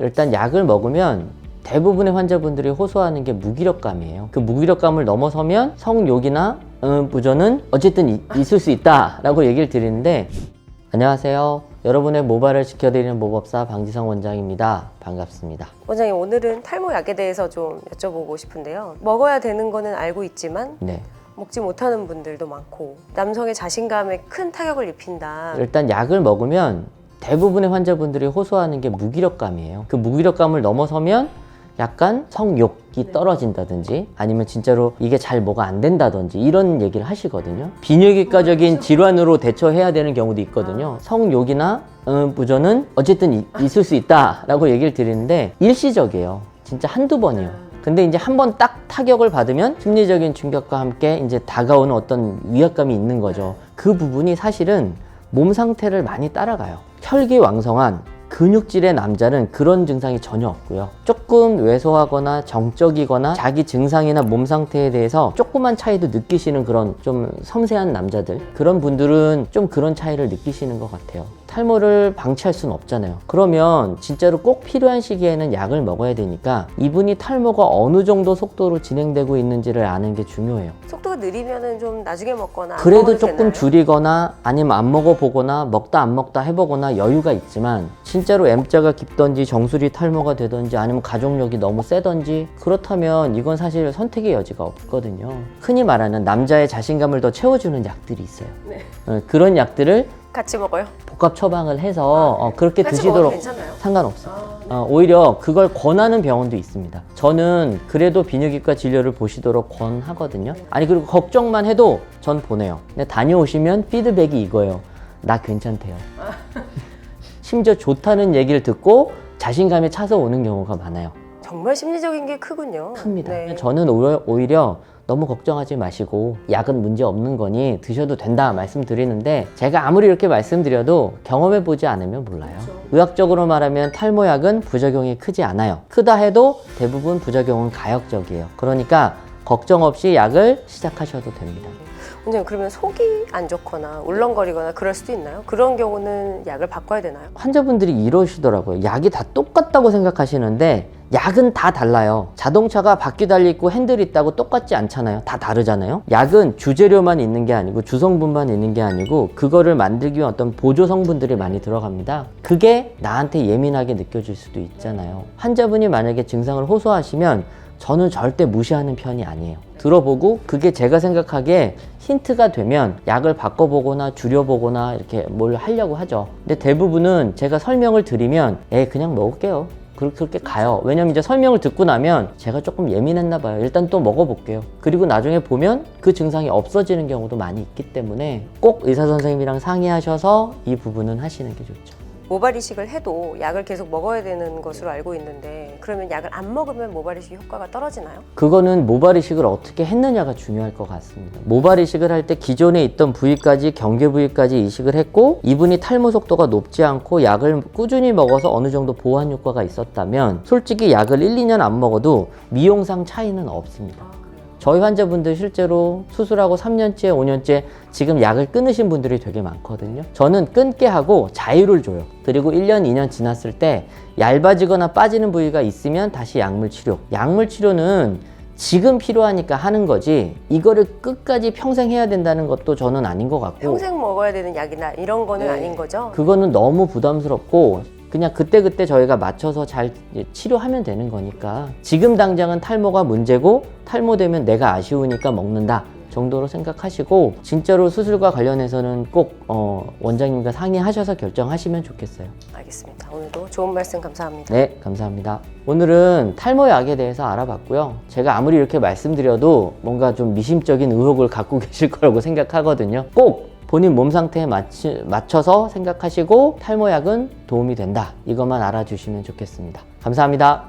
일단 약을 먹으면 대부분의 환자분들이 호소하는 게 무기력감이에요. 그 무기력감을 넘어서면 성욕이나 부전은 어쨌든 있을 수 있다라고 얘기를 드리는데, 안녕하세요. 여러분의 모발을 지켜드리는 모법사 방지성 원장입니다. 반갑습니다. 원장님, 오늘은 탈모약에 대해서 좀 여쭤보고 싶은데요. 먹어야 되는 거는 알고 있지만 네. 먹지 못하는 분들도 많고 남성의 자신감에 큰 타격을 입힌다. 일단 약을 먹으면 대부분의 환자분들이 호소하는 게 무기력감이에요. 그 무기력감을 넘어서면 약간 성욕이 떨어진다든지 아니면 진짜로 이게 잘 뭐가 안 된다든지 이런 얘기를 하시거든요. 비뇨기과적인 질환으로 대처해야 되는 경우도 있거든요. 성욕이나 부전은 어쨌든 있을 수 있다라고 얘기를 드리는데 일시적이에요. 진짜 한두 번이에요. 근데 이제 한 번 딱 타격을 받으면 심리적인 충격과 함께 이제 다가오는 어떤 위압감이 있는 거죠. 그 부분이 사실은 몸 상태를 많이 따라가요. 혈기왕성한 근육질의 남자는 그런 증상이 전혀 없고요. 조금 왜소하거나 정적이거나 자기 증상이나 몸 상태에 대해서 조그만 차이도 느끼시는 그런 좀 섬세한 남자들, 그런 분들은 좀 그런 차이를 느끼시는 것 같아요. 탈모를 방치할 수는 없잖아요. 그러면 진짜로 꼭 필요한 시기에는 약을 먹어야 되니까 이분이 탈모가 어느 정도 속도로 진행되고 있는지를 아는 게 중요해요. 속도가 느리면은 좀 나중에 먹거나 안 그래도 먹어도 조금 되나요? 줄이거나 아니면 안 먹어보거나 먹다 안 먹다 해보거나 여유가 있지만, 진짜로 M자가 깊던지 정수리 탈모가 되던지 아니면 가족력이 너무 세던지 그렇다면 이건 사실 선택의 여지가 없거든요. 흔히 말하는 남자의 자신감을 더 채워주는 약들이 있어요. 네. 그런 약들을 같이 먹어요? 복합 처방을 해서 그렇게 같이 드시도록 먹어도 괜찮나요? 상관없어요. 오히려 그걸 권하는 병원도 있습니다. 저는 그래도 비뇨기과 진료를 보시도록 권하거든요. 아니, 그리고 걱정만 해도 전 보내요. 근데 다녀오시면 피드백이 이거예요. 나 괜찮대요. 심지어 좋다는 얘기를 듣고 자신감에 차서 오는 경우가 많아요. 정말 심리적인 게 크군요. 큽니다. 네. 저는 오히려 너무 걱정하지 마시고 약은 문제 없는 거니 드셔도 된다 말씀드리는데, 제가 아무리 이렇게 말씀드려도 경험해보지 않으면 몰라요. 의학적으로 말하면 탈모약은 부작용이 크지 않아요. 크다 해도 대부분 부작용은 가역적이에요. 그러니까 걱정 없이 약을 시작하셔도 됩니다. 원장님, 그러면 속이 안 좋거나 울렁거리거나 그럴 수도 있나요? 그런 경우는 약을 바꿔야 되나요? 환자분들이 이러시더라고요. 약이 다 똑같다고 생각하시는데 약은 다 달라요. 자동차가 바퀴 달려있고 핸들이 있다고 똑같지 않잖아요. 다 다르잖아요. 약은 주재료만 있는 게 아니고 주성분만 있는 게 아니고 그거를 만들기 위한 어떤 보조 성분들이 많이 들어갑니다. 그게 나한테 예민하게 느껴질 수도 있잖아요. 환자분이 만약에 증상을 호소하시면 저는 절대 무시하는 편이 아니에요. 들어보고 그게 제가 생각하기에 힌트가 되면 약을 바꿔보거나 줄여보거나 이렇게 뭘 하려고 하죠. 근데 대부분은 제가 설명을 드리면 그냥 먹을게요. 그렇게 가요. 왜냐면 이제 설명을 듣고 나면 제가 조금 예민했나 봐요. 일단 또 먹어볼게요. 그리고 나중에 보면 그 증상이 없어지는 경우도 많이 있기 때문에 꼭 의사 선생님이랑 상의하셔서 이 부분은 하시는 게 좋죠. 모발 이식을 해도 약을 계속 먹어야 되는 것으로 알고 있는데, 그러면 약을 안 먹으면 모발 이식 효과가 떨어지나요? 그거는 모발 이식을 어떻게 했느냐가 중요할 것 같습니다. 모발 이식을 할 때 기존에 있던 부위까지, 경계 부위까지 이식을 했고 이분이 탈모 속도가 높지 않고 약을 꾸준히 먹어서 어느 정도 보완 효과가 있었다면 솔직히 약을 1, 2년 안 먹어도 미용상 차이는 없습니다. 저희 환자분들 실제로 수술하고 3년째, 5년째 지금 약을 끊으신 분들이 되게 많거든요. 저는 끊게 하고 자유를 줘요. 그리고 1년, 2년 지났을 때 얇아지거나 빠지는 부위가 있으면 다시 약물 치료. 약물 치료는 지금 필요하니까 하는 거지 이거를 끝까지 평생 해야 된다는 것도 저는 아닌 것 같고, 평생 먹어야 되는 약이나 이런 거는 아닌 거죠? 그거는 너무 부담스럽고 그냥 그때그때 저희가 맞춰서 잘 치료하면 되는 거니까 지금 당장은 탈모가 문제고 탈모되면 내가 아쉬우니까 먹는다 정도로 생각하시고, 진짜로 수술과 관련해서는 꼭 원장님과 상의하셔서 결정하시면 좋겠어요. 알겠습니다. 오늘도 좋은 말씀 감사합니다. 네, 감사합니다. 오늘은 탈모약에 대해서 알아봤고요. 제가 아무리 이렇게 말씀드려도 뭔가 좀 미심적인 의혹을 갖고 계실 거라고 생각하거든요. 꼭 본인 몸 상태에 맞춰서 생각하시고 탈모약은 도움이 된다. 이것만 알아주시면 좋겠습니다. 감사합니다.